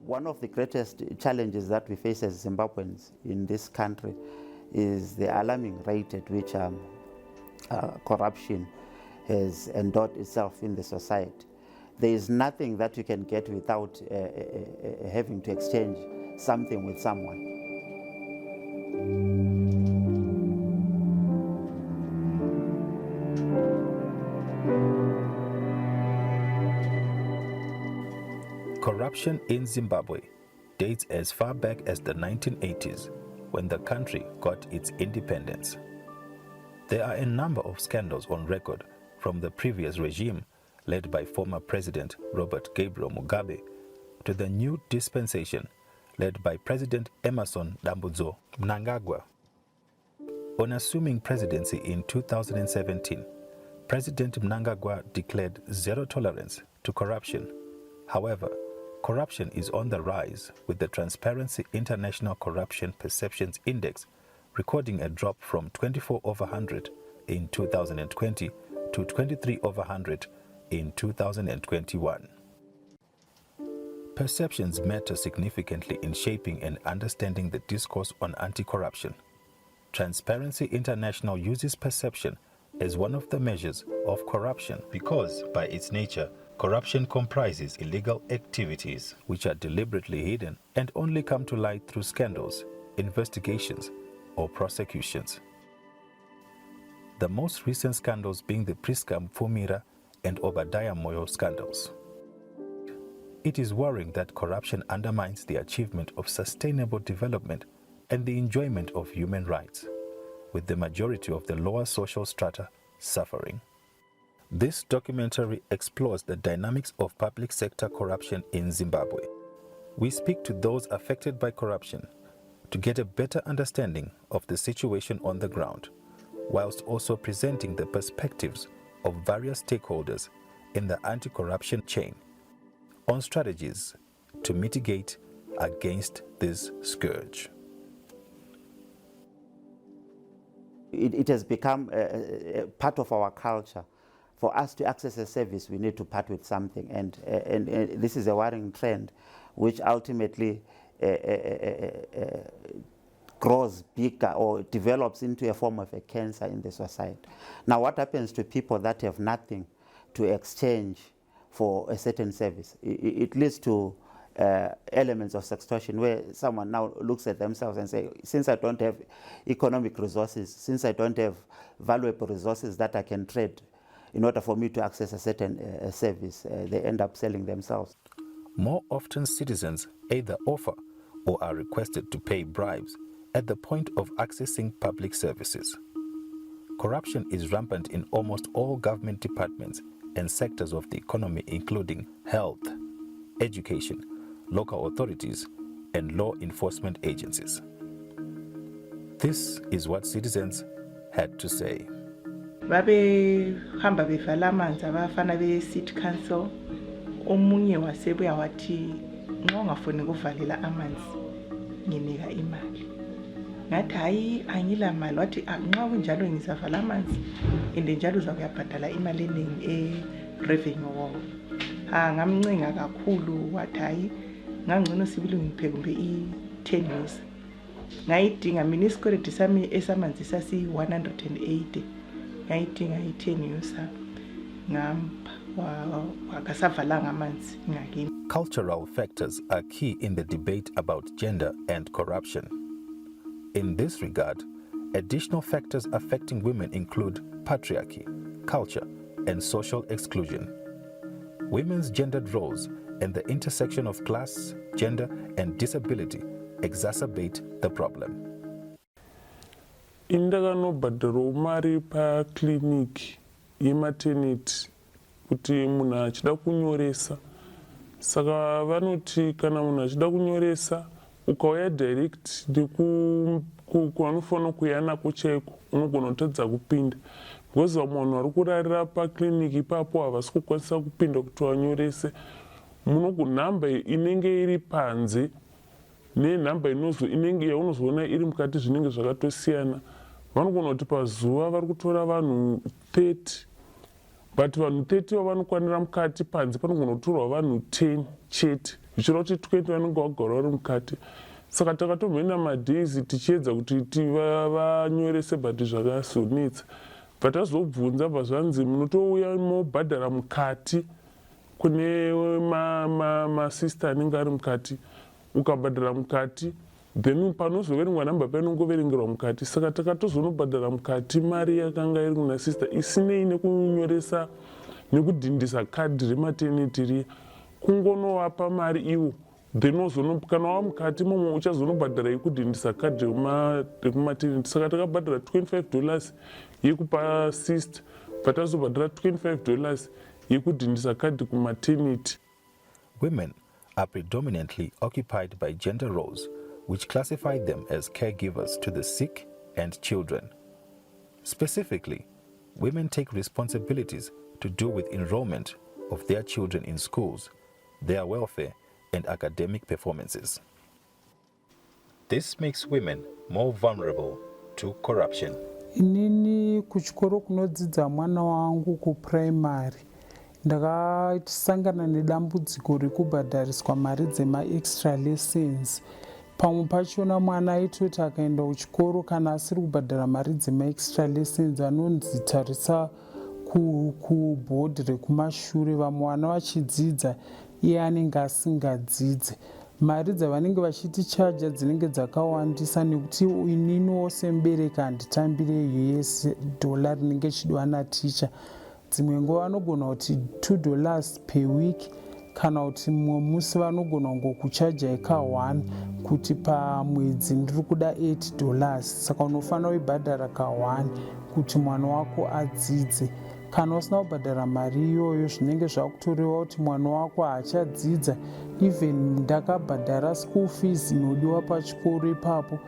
One of the greatest challenges that we face as Zimbabweans in this country is the alarming rate at which corruption has endured itself in the society. There is nothing that you can get without having to exchange something with someone. Corruption in Zimbabwe dates as far back as the 1980s, when the country got its independence. There are a number of scandals on record from the previous regime, led by former President Robert Gabriel Mugabe, to the new dispensation, led by President Emmerson Dambudzo Mnangagwa. On assuming presidency in 2017, President Mnangagwa declared zero tolerance to corruption. However, corruption is on the rise, with the Transparency International Corruption Perceptions Index recording a drop from 24 over 100 in 2020 to 23 over 100 in 2021. Perceptions matter significantly in shaping and understanding the discourse on anti-corruption. Transparency International uses perception as one of the measures of corruption because, by its nature, corruption comprises illegal activities which are deliberately hidden and only come to light through scandals, investigations, or prosecutions. The most recent scandals being the Priska Mfumira and Obadiah Moyo scandals. It is worrying that corruption undermines the achievement of sustainable development and the enjoyment of human rights, with the majority of the lower social strata suffering. This documentary explores the dynamics of public sector corruption in Zimbabwe. We speak to those affected by corruption to get a better understanding of the situation on the ground, whilst also presenting the perspectives of various stakeholders in the anti-corruption chain on strategies to mitigate against this scourge. It has become a part of our culture. For us to access a service, we need to part with something, and this is a worrying trend, which ultimately grows bigger or develops into a form of a cancer in the society. Now, what happens to people that have nothing to exchange for a certain service? It leads to elements of sextortion, where someone now looks at themselves and say, since I don't have economic resources, since I don't have valuable resources that I can trade, in order for me to access a certain service, they end up selling themselves. More often, citizens either offer or are requested to pay bribes at the point of accessing public services. Corruption is rampant in almost all government departments and sectors of the economy, including health, education, local authorities, and law enforcement agencies. This is what citizens had to say. Babehamba bevala amanzi abafana be-city council, omunye wasebuya wathi nxa ungafuni ukuvalela amanzi nginika imali. Ngathi hayi angila mali, wathi nxa kunjalo ngizavala amanzi and njalo uzakuyabhadala imali eningi revenue. Ngamncenga kakhulu, wathi hayi ngangcono sibili ngiphe kumbe i-10 years. Ngayidinga mina isikweleti sami esamanzi sasi-180. ngayidinga i-10 years wakasavalanga amanzi ngakini. Cultural factors are key in the debate about gender and corruption. In this regard, additional factors affecting women include patriarchy, culture, and social exclusion. Women's gendered roles and the intersection of class, gender, and disability exacerbate the problem. Indakanobhadharo mari paclinic yematernity kuti munhu achida kunyoresa. Saka vanoti kana munhu achida kunyoresa ukauya direct kwanofanira kuuya nako chaiko unogona kutadza kupinda. Because munhu ari kurarira paclinic ipapo havasi kukwanisa kupinda kuti vanyorese. Nhamba inenge iri panze nenhamba inenge yaunozoona iri mukati zvinenge zvakatosiyana. Vanogona kuti pazuva vari kutora vanhu 30, but vanhu 30 vanokwanira mukati. Panze panogona kutorwa vanhu 10 chete, zvichireva kuti 20 vanenge vagara vari mukati. Saka takatomhenda madhays tichiedza kuti vanyorese but zvakazonetsa. But azobvunza bvazvanzi munotouya mobhadhara mukati kune masista anenge ari mukati. Ukabhadhara mukati then panozoverengwa namba painongoverengerwa mukati. Saka takatozonobhadhara mukati mari yakanga iri kuna sista isinei nekunyoresa nekudhindisa kadhi rematernity riya, kungonovapa mari iwo. Then kana wava mukati momwe uchazonobhadhara yekudhindisa kadhi rekumaternity. Saka takabhadhara $25 yekupa sister, but azobhadhara $25 yekudhindisa kadhi kumaternity. Women are predominantly occupied by gender roles which classify them as caregivers to the sick and children. Specifically, women take responsibilities to do with enrollment of their children in schools, their welfare, and academic performances. This makes women more vulnerable to corruption. Inini kuchikoro kunodzidza mwana wangu kuprimary ndakasangana nedambudziko rekubhadhariswa mari dzema-extra lessons. Pamwe pachona mwana aitoti akaenda kuchikoro kana asiri kubhadhara mari dzema-extra lessons anonzitarisa kubhodhi rekumashure, vamwe vana vachidzidza iye anenge asingadzidze. Mari dzavanenge vachitichaja dzinenge dzakawandisa nekuti ininiwo semubereki handitambire US dollar rinenge chidiwa naticha. Dzimwe nguva vanogona kuti $2 per week kana kuti mumwe musi vanogona kungokuchaja eka 1 kuti pamwedzi ndiri kuda $8. Saka unofanira kuibhadhara ka 1 kuti mwana wako adzidze. Kana usina kubhadhara mari iyoyo zvinenge zvakutoreva kuti mwana wako haachadzidza. Even ndakabhadhara school fees inodiwa pachikoro ipapo.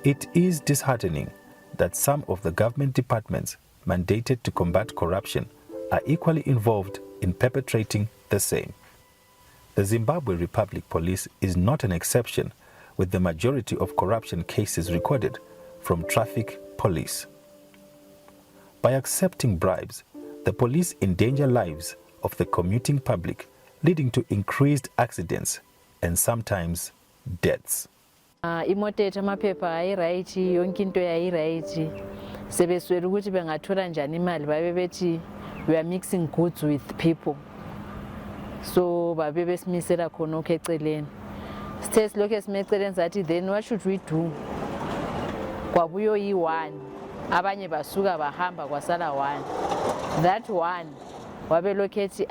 It is disheartening that some of the government departments mandated to combat corruption are equally involved in perpetrating the same. The Zimbabwe Republic Police is not an exception, with the majority of corruption cases recorded from traffic police. By accepting bribes, the police endanger lives of the commuting public, leading to increased accidents and sometimes deaths. Imoteta mapepa airaiti yonke into yairaiti sebeswera ukuthi bengathola njani imali babe bethi we are mixing goods with people, so babe besimisela khona eceleni. Sithe silokhu esimeceleni sathi then what should we do? Kwabuyo yi-1 abanye basuka bahamba kwasala 1. That 1 wabelokhu ethi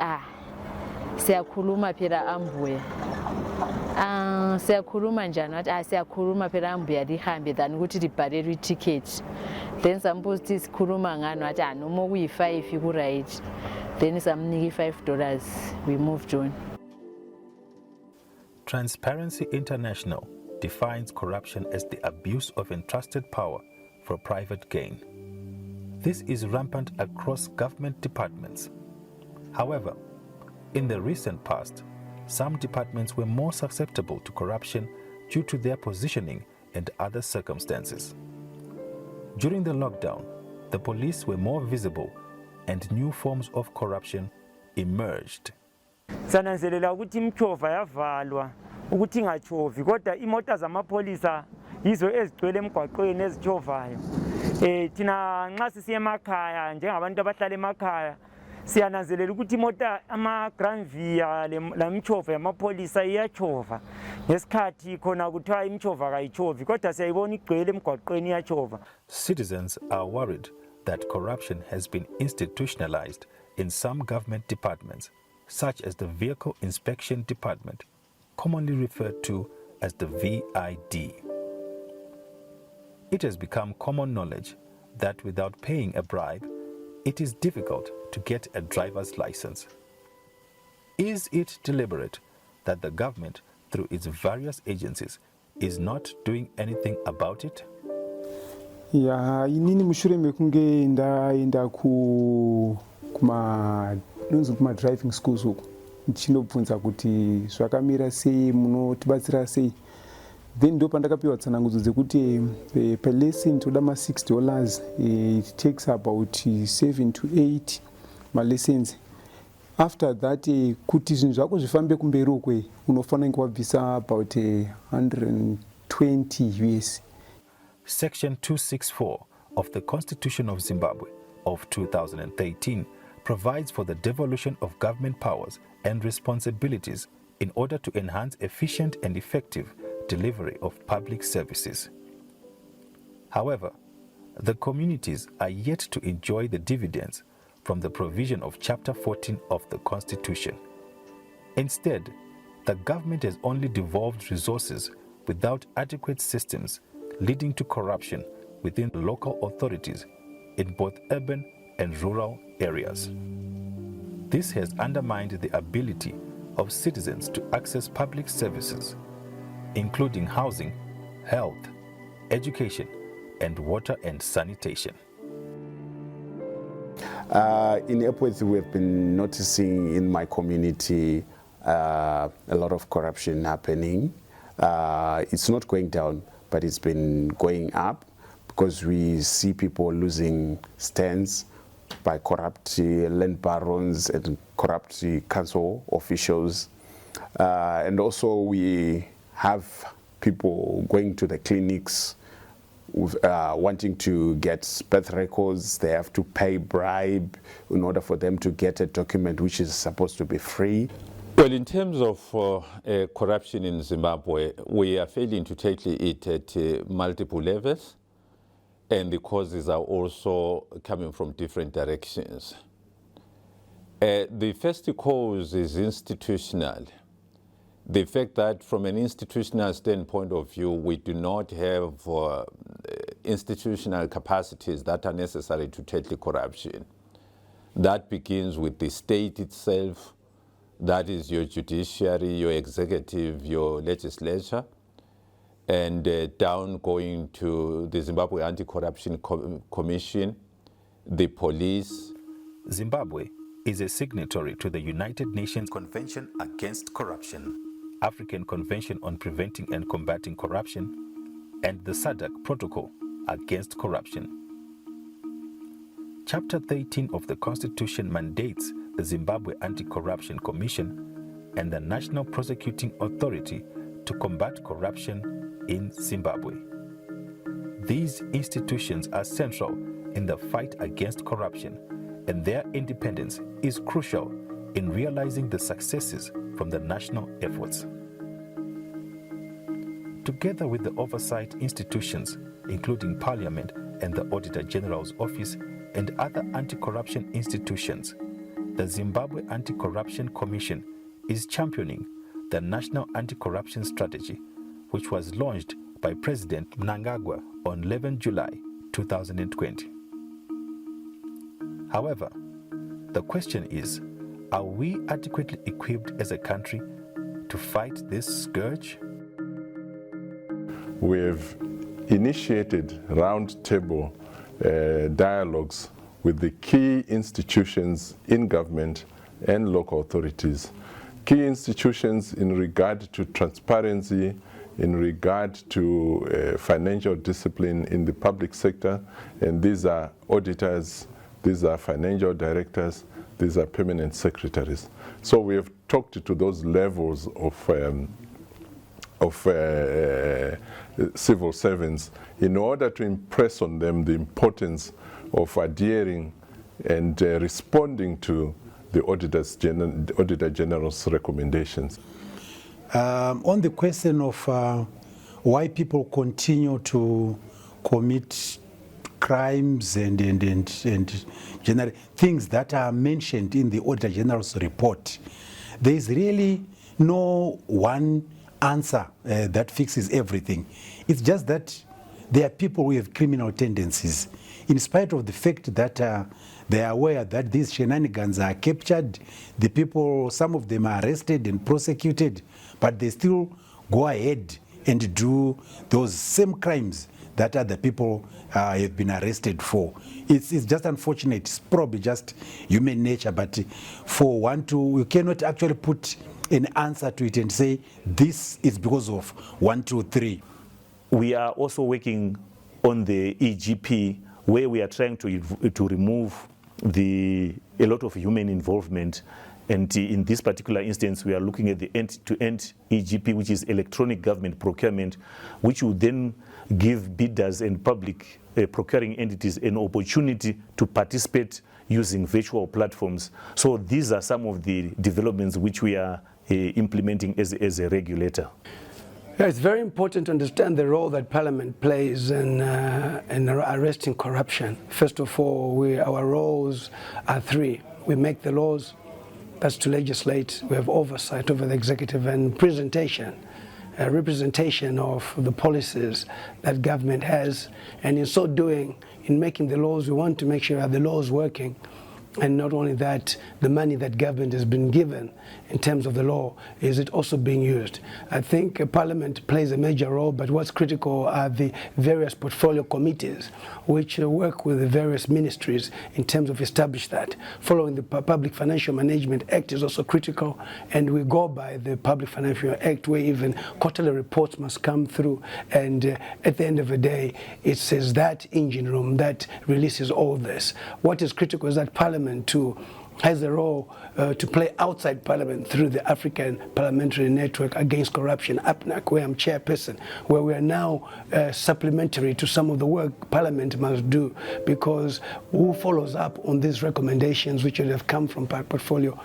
siyakhuluma phela ambuya. Siyakhuluma njani wathi siyakhuluma phela ambuya lihambe than ukuthi libhalelwe iticket. Then sambuza ukuthi sikhuluma ngani wathi noma kuyi5 ku-right. Then samnika $5. We moved on. Transparency International defines corruption as the abuse of entrusted power for private gain. This is rampant across government departments. However, in the recent past, some departments were more susceptible to corruption due to their positioning and other circumstances. During the lockdown, the police were more visible and new forms of corruption emerged. Sananzelela ukuthi imchova yavalwa ukuthi ingachovi kodwa imota zamapolisa yizo ezigcwele emgwaqweni ezichovayo. Thina nxa sisiya emakhaya njengabantu abahlala emakhaya siyananzelela ukuthi imota ama-granvia lamchova yamapolisa iyachova ngesikhathi khona kuthiwa imchova kayichovi kodwa siyayibona igcwele emgwaqweni iyachova. Citizens are worried that corruption has been institutionalized in some government departments, such as the Vehicle Inspection Department, commonly referred to as the VID. It has become common knowledge that without paying a bribe, it is difficult to get a driver's license. Is it deliberate that the government, through its various agencies, is not doing anything about it? Inini mushure mekunge ndaenda kuma driving schools uko ndichinobvunza kuti zvakamira sei, munotibatsira sei. Then ndo pandakapiwa tsanangudzo dzekuti per lesson toda $6. It takes about 7 to 8 malicense. After that, kuti zvinhu zvako zvifambe kumberi ukwe unofanira kunge wabvisa about 120 US. Section 264 of the Constitution of Zimbabwe of 2013 provides for the devolution of government powers and responsibilities in order to enhance efficient and effective delivery of public services. However, the communities are yet to enjoy the dividends from the provision of Chapter 14 of the Constitution. Instead, the government has only devolved resources without adequate systems, leading to corruption within local authorities in both urban and rural areas. This has undermined the ability of citizens to access public services, including housing, health, education, and water and sanitation. In Epworth, we have been noticing in my community a lot of corruption happening. It's not going down, but it's been going up because we see people losing stands by corrupt land barons and corrupt council officials. And also we have people going to the clinics wanting to get birth records. They have to pay bribe in order for them to get a document which is supposed to be free. Well, in terms of corruption in Zimbabwe, we are failing to tackle it at multiple levels, and the causes are also coming from different directions. The first cause is institutional. The fact that from an institutional standpoint of view, we do not have institutional capacities that are necessary to tackle corruption. That begins with the state itself, that is your judiciary, your executive, your legislature, and down going to the Zimbabwe Anti-Corruption Commission, the police. Zimbabwe is a signatory to the United Nations Convention Against Corruption, African Convention on Preventing and Combating Corruption, and the SADC Protocol Against Corruption. Chapter 13 of the Constitution mandates the Zimbabwe Anti-Corruption Commission and the National Prosecuting Authority to combat corruption in Zimbabwe. These institutions are central in the fight against corruption, and their independence is crucial in realizing the successes from the national efforts. Together with the oversight institutions, including Parliament and the Auditor General's Office and other anti-corruption institutions, the Zimbabwe Anti-Corruption Commission is championing the National Anti-Corruption Strategy, which was launched by President Mnangagwa on 11 July 2020. However, the question is, are we adequately equipped as a country to fight this scourge? We have initiated roundtable dialogues with the key institutions in government and local authorities. Key institutions in regard to transparency, in regard to financial discipline in the public sector, and these are auditors, these are financial directors, these are permanent secretaries. So we have talked to those levels of civil servants in order to impress on them the importance of adhering and responding to the Auditor General's recommendations. On the question of why people continue to commit crimes and general things that are mentioned in the Auditor General's report, there is really no one answer that fixes everything. It's just that there are people who have criminal tendencies. In spite of the fact that they are aware that these shenanigans are captured, the people, some of them are arrested and prosecuted, but they still go ahead and do those same crimes that other people have been arrested for. It's just unfortunate. It's probably just human nature, but for one to, you cannot actually put an answer to it and say this is because of 1, 2, 3. We are also working on the EGP, where we are trying to remove a lot of human involvement. And in this particular instance, we are looking at the end-to-end EGP, which is electronic government procurement, which will then give bidders and public procuring entities an opportunity to participate using virtual platforms. So these are some of the developments which we are implementing as a regulator. Yeah, it's very important to understand the role that Parliament plays in arresting corruption. First of all, our roles are three. We make the laws, that's to legislate. We have oversight over the executive and presentation, representation of the policies that government has. And in so doing, in making the laws, we want to make sure that the law is working. And not only that, the money that government has been given in terms of the law, is it also being used? I think Parliament plays a major role, but what's critical are the various portfolio committees which work with the various ministries in terms of establish that. Following the Public Financial Management Act is also critical, and we go by the Public Financial Act where even quarterly reports must come through, and at the end of the day, it says that engine room that releases all this. What is critical is that Parliament too has a role to play outside Parliament through the African Parliamentary Network Against Corruption, APNAC, where I'm chairperson, where we are now supplementary to some of the work Parliament must do, because who follows up on these recommendations which would have come from portfolio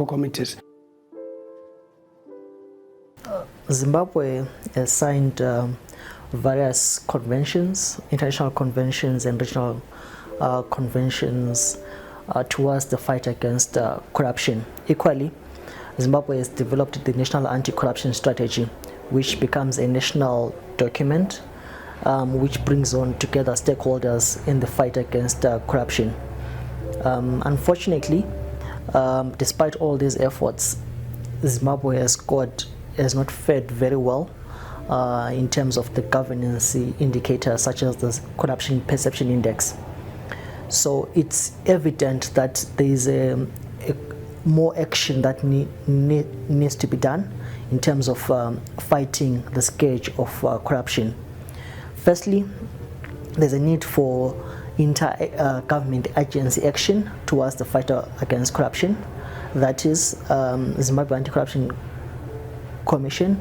committees? Zimbabwe has signed various conventions, international conventions and regional conventions towards the fight against corruption. Equally, Zimbabwe has developed the National Anti-Corruption Strategy, which becomes a national document which brings on together stakeholders in the fight against corruption. Unfortunately, despite all these efforts, Zimbabwe has not fared very well in terms of the governance indicators such as the Corruption Perception Index. So it's evident that there is more action that needs to be done in terms of fighting the scourge of corruption. Firstly, there's a need for inter-government agency action towards the fight against corruption. That is Zimbabwe Anti-Corruption Commission,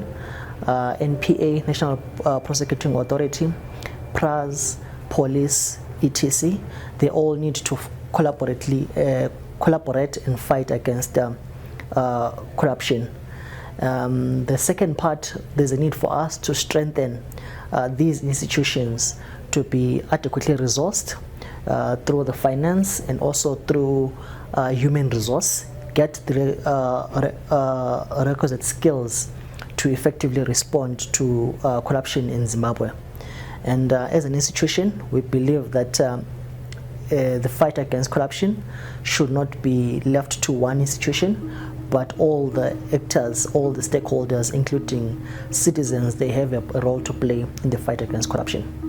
NPA, National Prosecuting Authority, PRAS, police, etc. They all need to collaborate and fight against corruption. The second part, there's a need for us to strengthen these institutions to be adequately resourced through the finance and also through human resource, get the requisite skills to effectively respond to corruption in Zimbabwe. And as an institution, we believe that the fight against corruption should not be left to one institution, but all the actors, all the stakeholders, including citizens, they have a role to play in the fight against corruption.